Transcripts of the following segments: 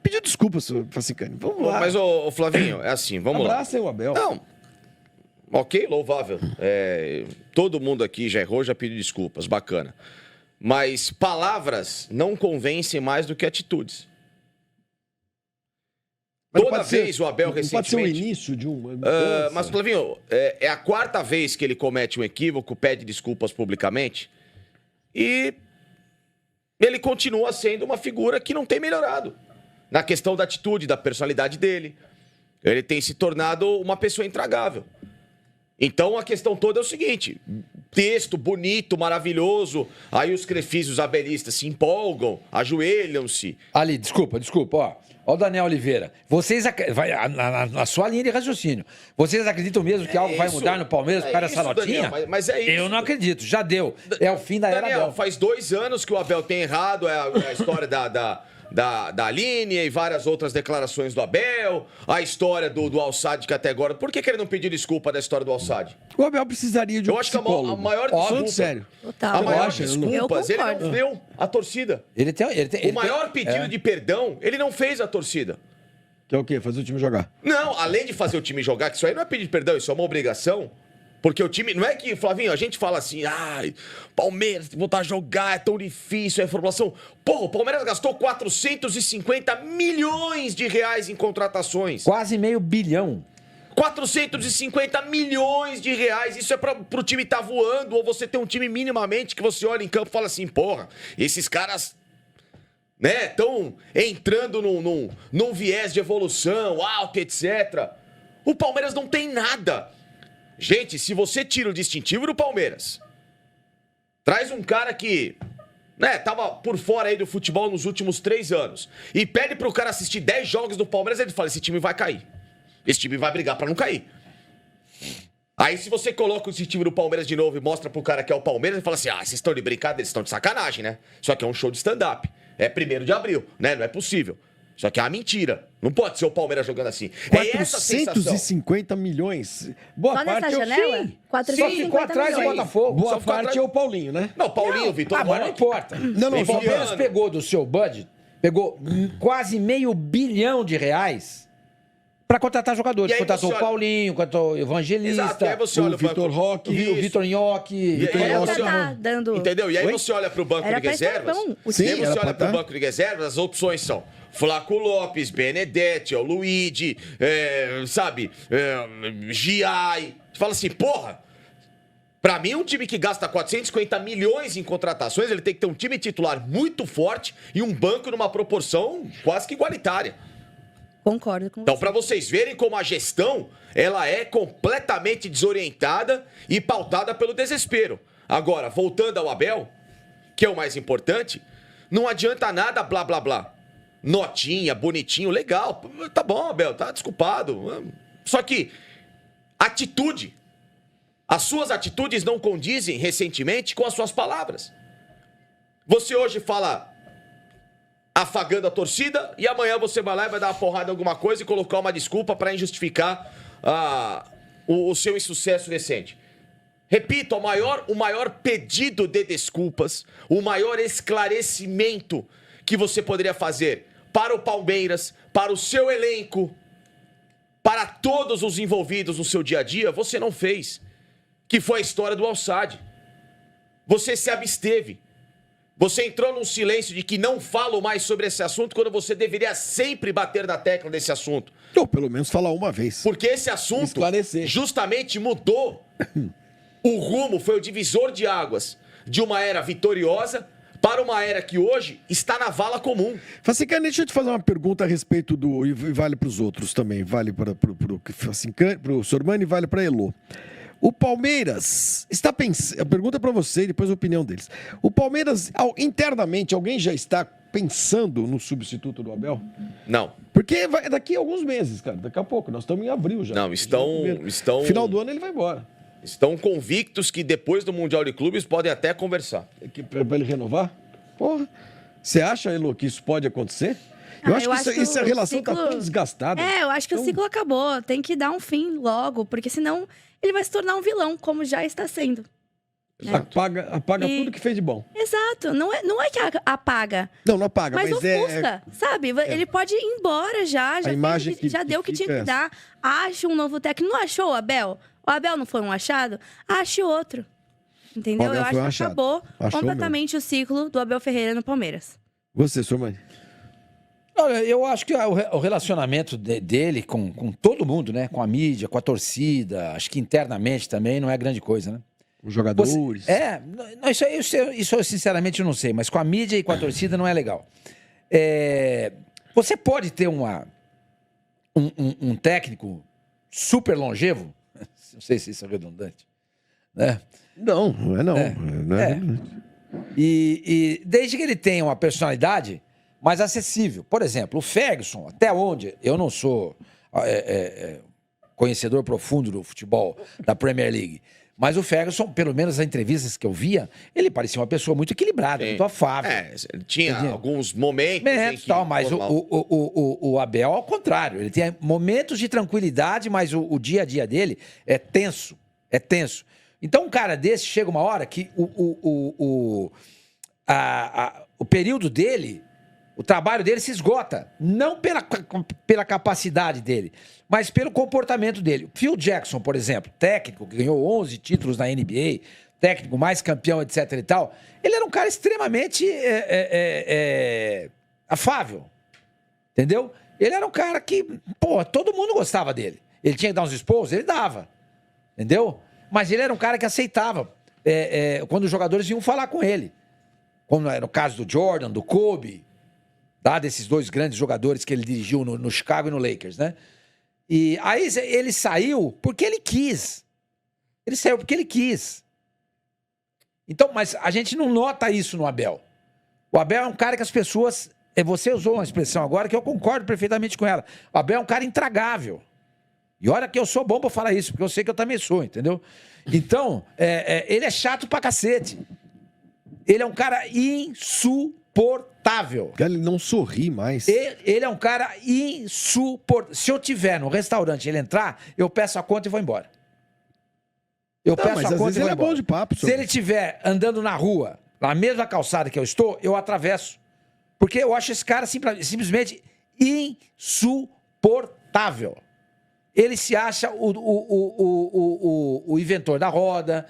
Pediu desculpas, Facicani. Vamos lá. Mas, ô Flavinho, é assim, vamos lá. Abraça aí o Abel. Não. Ok, louvável. Todo mundo aqui já errou, já pediu desculpas, bacana. Mas palavras não convencem mais do que atitudes. Mas Toda vez o Abel recentemente... Pode ser o início de um... mas, Flavinho, é a quarta vez que ele comete um equívoco, pede desculpas publicamente e ele continua sendo uma figura que não tem melhorado. Na questão da atitude, da personalidade dele. Ele tem se tornado uma pessoa intragável. Então a questão toda é o seguinte: texto bonito, maravilhoso, aí os crefísios abelistas se empolgam, ajoelham-se. Ali, desculpa, ó. Ó o Daniel Oliveira. Vocês, na sua linha de raciocínio, vocês acreditam mesmo que algo vai mudar no Palmeiras por causa dessa notinha? Daniel, mas é isso. Eu não acredito, já deu. É o fim da era Daniel, Abel. faz 2 anos que o Abel tem errado, é a história da Aline e várias outras declarações do Abel, a história do Al-Sadd que até agora... Por que ele não pediu desculpa da história do Al-Sadd? O Abel precisaria de um Eu acho que psicólogo. a maior Falando desculpa... sério. Total. A maior acho, desculpas, ele não deu a torcida. O maior pedido de perdão, ele não fez a torcida. Que é o quê? Fazer o time jogar. Não, além de fazer o time jogar, que isso aí não é pedir perdão, isso é uma obrigação. Porque o time... Não é que, Flavinho, a gente fala assim, Palmeiras, voltar a jogar, é tão difícil, é formulação. Porra, o Palmeiras gastou 450 milhões de reais em contratações. Quase meio bilhão. 450 milhões de reais. Isso é pro time estar voando, ou você ter um time minimamente que você olha em campo e fala assim, porra, esses caras... estão entrando num viés de evolução, alto, etc. O Palmeiras não tem nada. Gente, se você tira o distintivo do Palmeiras, traz um cara que, tava por fora aí do futebol nos últimos 3 anos, e pede pro cara assistir 10 jogos do Palmeiras, ele fala, esse time vai cair. Esse time vai brigar pra não cair. Aí se você coloca o distintivo do Palmeiras de novo e mostra pro cara que é o Palmeiras, ele fala assim, vocês estão de brincadeira, vocês estão de sacanagem, né? Só que é um show de stand-up. É 1º de abril, né? Não é possível. Só que é uma mentira. Não pode ser o Palmeiras jogando assim. É essa a sensação. 450 milhões. Boa Só parte nessa janela? Sim. 450 Só ficou atrás do milhões. Botafogo. Boa Só ficou parte atrás- é o Paulinho, né? Não, Paulinho, Vitor Mas não Roque. importa. Não, O Palmeiras Viviano. pegou do seu budget, pegou quase meio bilhão de reais para contratar jogadores. E aí Contratou você o olha- Paulinho, contratou o Evangelista, Exato, e aí você o olha Vitor banco- Roque, o Vitor Nhoque. E aí Era você- pra tá dando... Entendeu? E aí Oi? você olha pro banco Era de pra estar reservas. bom. Sim, e aí você era pra olha pro tá. banco de reservas, as opções são Flaco Lopes, Benedetti, o Luigi, Giai. Você fala assim, porra, pra mim um time que gasta 450 milhões em contratações, ele tem que ter um time titular muito forte e um banco numa proporção quase que igualitária. Concordo com Então, você. para vocês verem como a gestão, ela é completamente desorientada e pautada pelo desespero. Agora, voltando ao Abel, que é o mais importante, não adianta nada blá, blá, blá. Notinha, bonitinho, legal. Tá bom, Abel, tá desculpado. Só que atitude. As suas atitudes não condizem recentemente com as suas palavras. Você hoje fala afagando a torcida e amanhã você vai lá e vai dar uma porrada em alguma coisa e colocar uma desculpa para injustificar o seu insucesso recente. Repito, o maior pedido de desculpas, o maior esclarecimento que você poderia fazer para o Palmeiras, para o seu elenco, para todos os envolvidos no seu dia a dia, você não fez. Que foi a história do Al-Sadd. Você se absteve. Você entrou num silêncio de que não falo mais sobre esse assunto, quando você deveria sempre bater na tecla desse assunto. Ou pelo menos falar uma vez. Porque esse assunto Esclarecer. justamente mudou o rumo, foi o divisor de águas de uma era vitoriosa para uma era que hoje está na vala comum. Facicani, deixa eu te fazer uma pergunta a respeito do... E vale para os outros também. Vale para o Sormani e vale para Elô. O Palmeiras está pensando... A pergunta é para você e depois a opinião deles. O Palmeiras, internamente, alguém já está pensando no substituto do Abel? Não. Porque vai daqui a alguns meses, cara. Daqui a pouco. Nós estamos em abril já. Não, estão... Final do ano ele vai embora. Estão convictos que depois do Mundial de Clubes podem até conversar. Para ele renovar? Porra. Você acha, Elô, que isso pode acontecer? Eu acho que essa o relação está ciclo- tão desgastada. eu acho que o ciclo acabou. Tem que dar um fim logo, porque senão ele vai se tornar um vilão, como já está sendo. Apaga E- tudo que fez de bom. Exato. Não é que apaga. Não apaga, Mas mas é... ofusca, sabe? Ele pode ir embora já. Já, imagem fez, já que deu o que tinha fica que dar. Ache um novo técnico. Não achou o Abel? O Abel não foi um achado? Ache outro. Entendeu? O Abel Eu foi um acho que achado. acabou Achou completamente o ciclo do Abel Ferreira no Palmeiras. Você, Sormani. Olha, eu acho que o relacionamento dele com todo mundo, né? Com a mídia, com a torcida, acho que internamente também não é grande coisa, né? Os jogadores. Não, isso eu sinceramente não sei, mas com a mídia e com a torcida não é legal. Você pode ter um técnico super longevo, não sei se isso é redundante, né? Não é não. Não é. E desde que ele tenha uma personalidade mais acessível. Por exemplo, o Ferguson, até onde eu não sou conhecedor profundo do futebol da Premier League, mas o Ferguson, pelo menos as entrevistas que eu via, ele parecia uma pessoa muito equilibrada, muito afável. Tinha Entendi. alguns momentos em que... Tal, mas o Abel, ao contrário, ele tem momentos de tranquilidade, mas o dia a dia dele é tenso. É tenso. Então, um cara desse chega uma hora que o período dele, o trabalho dele se esgota. Não pela capacidade dele, mas pelo comportamento dele. O Phil Jackson, por exemplo, técnico, que ganhou 11 títulos na NBA, técnico mais campeão, etc e tal, ele era um cara extremamente afável. Entendeu? Ele era um cara que, todo mundo gostava dele. Ele tinha que dar uns esporros, ele dava. Entendeu? Mas ele era um cara que aceitava quando os jogadores vinham falar com ele. Como era o caso do Jordan, do Kobe, desses dois grandes jogadores que ele dirigiu no Chicago e no Lakers, né? E aí ele saiu porque ele quis. Ele saiu porque ele quis. Então, mas a gente não nota isso no Abel. O Abel é um cara que as pessoas... Você usou uma expressão agora que eu concordo perfeitamente com ela. O Abel é um cara intragável. E olha que eu sou bom pra falar isso, porque eu sei que eu também sou, entendeu? Então, ele é chato pra cacete. Ele é um cara insuportável. Ele não sorri mais. Ele é um cara insuportável. Se eu tiver no restaurante e ele entrar, eu peço a conta e vou embora. Eu peço mas a às conta vezes e vou ele é embora. bom de papo, Se ele estiver andando na rua, na mesma calçada que eu estou, eu atravesso. Porque eu acho esse cara simplesmente insuportável. Ele se acha o inventor da roda,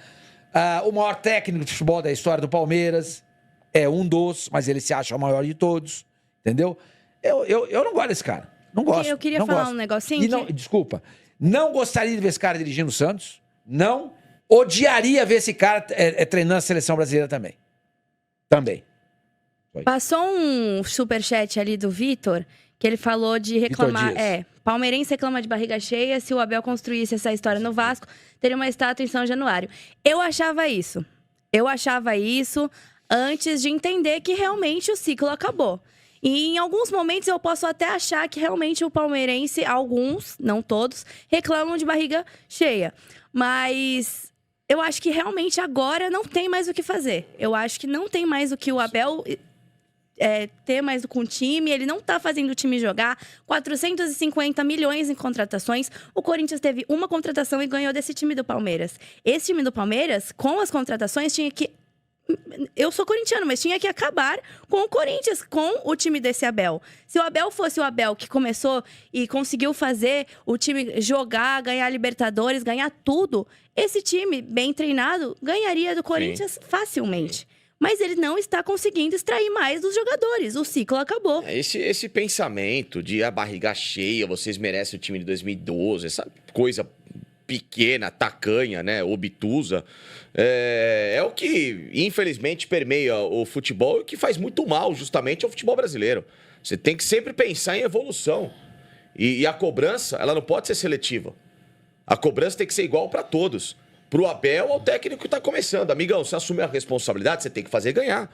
o maior técnico de futebol da história do Palmeiras. É um dos, mas ele se acha o maior de todos. Entendeu? Eu não gosto desse cara. Não gosto. Eu queria não falar gosto. um negocinho. E não, desculpa. Não gostaria de ver esse cara dirigindo o Santos. Não. Odiaria ver esse cara treinando a seleção brasileira também. Também. Passou um superchat ali do Vitor, que ele falou de reclamar. Dias. Palmeirense reclama de barriga cheia. Se o Abel construísse essa história no Vasco, teria uma estátua em São Januário. Eu achava isso antes de entender que realmente o ciclo acabou. E em alguns momentos eu posso até achar que realmente o palmeirense, alguns, não todos, reclamam de barriga cheia. Mas eu acho que realmente agora não tem mais o que fazer. Eu acho que não tem mais o que o Abel ter mais com o time. Ele não tá fazendo o time jogar. 450 milhões em contratações. O Corinthians teve uma contratação e ganhou desse time do Palmeiras. Esse time do Palmeiras, com as contratações, tinha que... Eu sou corintiano, mas tinha que acabar com o Corinthians, com o time desse Abel. Se o Abel fosse o Abel que começou e conseguiu fazer o time jogar, ganhar Libertadores, ganhar tudo, esse time, bem treinado, ganharia do Corinthians facilmente. Mas ele não está conseguindo extrair mais dos jogadores. O ciclo acabou. Esse pensamento de a barriga cheia, vocês merecem o time de 2012, essa coisa pequena, tacanha, né, obtusa, é o que, infelizmente, permeia o futebol e que faz muito mal, justamente, ao futebol brasileiro. Você tem que sempre pensar em evolução. E a cobrança, ela não pode ser seletiva. A cobrança tem que ser igual para todos. Pro Abel, ao técnico que está começando. Amigão, você assume a responsabilidade, você tem que fazer ganhar.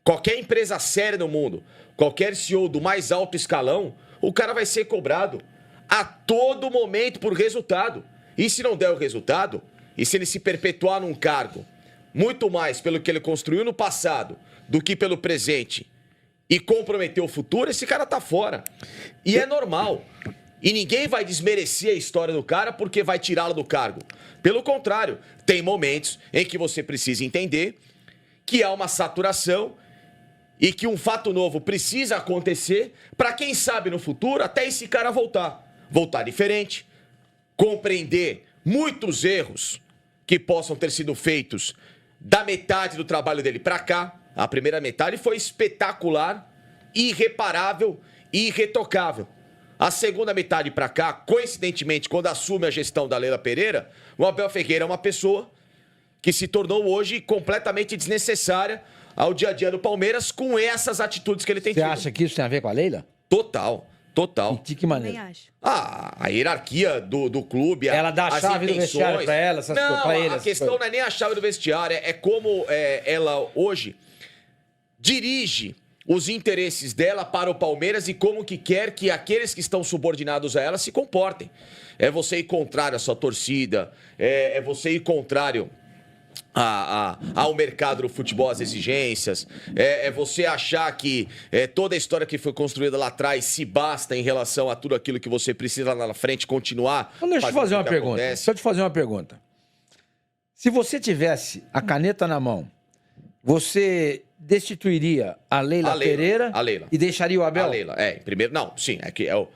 Qualquer empresa séria no mundo, qualquer CEO do mais alto escalão, o cara vai ser cobrado a todo momento por resultado. E se não der o resultado, e se ele se perpetuar num cargo, muito mais pelo que ele construiu no passado do que pelo presente, e comprometer o futuro, esse cara tá fora. E é normal. E ninguém vai desmerecer a história do cara porque vai tirá-lo do cargo. Pelo contrário, tem momentos em que você precisa entender que há uma saturação e que um fato novo precisa acontecer para, quem sabe, no futuro, até esse cara voltar. Voltar diferente, compreender muitos erros que possam ter sido feitos da metade do trabalho dele para cá. A primeira metade foi espetacular, irreparável e irretocável. A segunda metade para cá, coincidentemente, quando assume a gestão da Leila Pereira, o Abel Ferreira é uma pessoa que se tornou hoje completamente desnecessária ao dia a dia do Palmeiras com essas atitudes que ele tem Você tido. acha que isso tem a ver com a Leila? Total, total. De que Também maneira? acho. A hierarquia do clube, Ela dá a as chave do intenções. vestiário pra ela, essas coisas, Não, pra ele, a essas questão coisas. não é nem a chave do vestiário, é como ela hoje dirige os interesses dela para o Palmeiras e como que quer que aqueles que estão subordinados a ela se comportem. É você ir contrário à sua torcida, é você ir contrário ao mercado do futebol, às exigências, é você achar que toda a história que foi construída lá atrás se basta em relação a tudo aquilo que você precisa lá na frente continuar. Então, deixa eu te fazendo fazer o uma que pergunta. acontece. Deixa eu te fazer uma pergunta. Se você tivesse a caneta na mão, você destituiria a Leila Pereira a Leila. e deixaria o Abel? A Leila, primeiro, não, sim, é que a Não,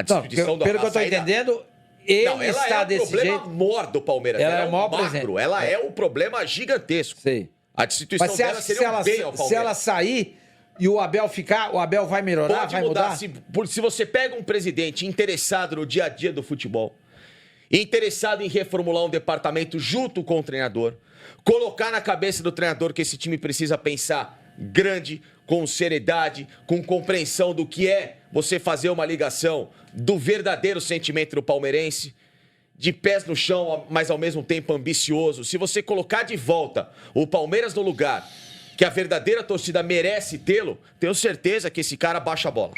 destituição pelo que eu tô saída- entendendo, ele Não, ela está é o desse problema jeito. maior do Palmeiras. Ela Ela é é o maior o macro. presente. Ela é o problema gigantesco. Sei. A destituição Mas você dela acha que seria um bem ao se Palmeiras. ela sair e o Abel ficar, o Abel vai melhorar, Pode vai mudar. mudar? Se você pega um presidente interessado no dia a dia do futebol, interessado em reformular um departamento junto com o treinador, colocar na cabeça do treinador que esse time precisa pensar grande, com seriedade, com compreensão do que é você fazer uma ligação do verdadeiro sentimento do palmeirense, de pés no chão, mas ao mesmo tempo ambicioso. Se você colocar de volta o Palmeiras no lugar que a verdadeira torcida merece tê-lo, tenho certeza que esse cara baixa a bola.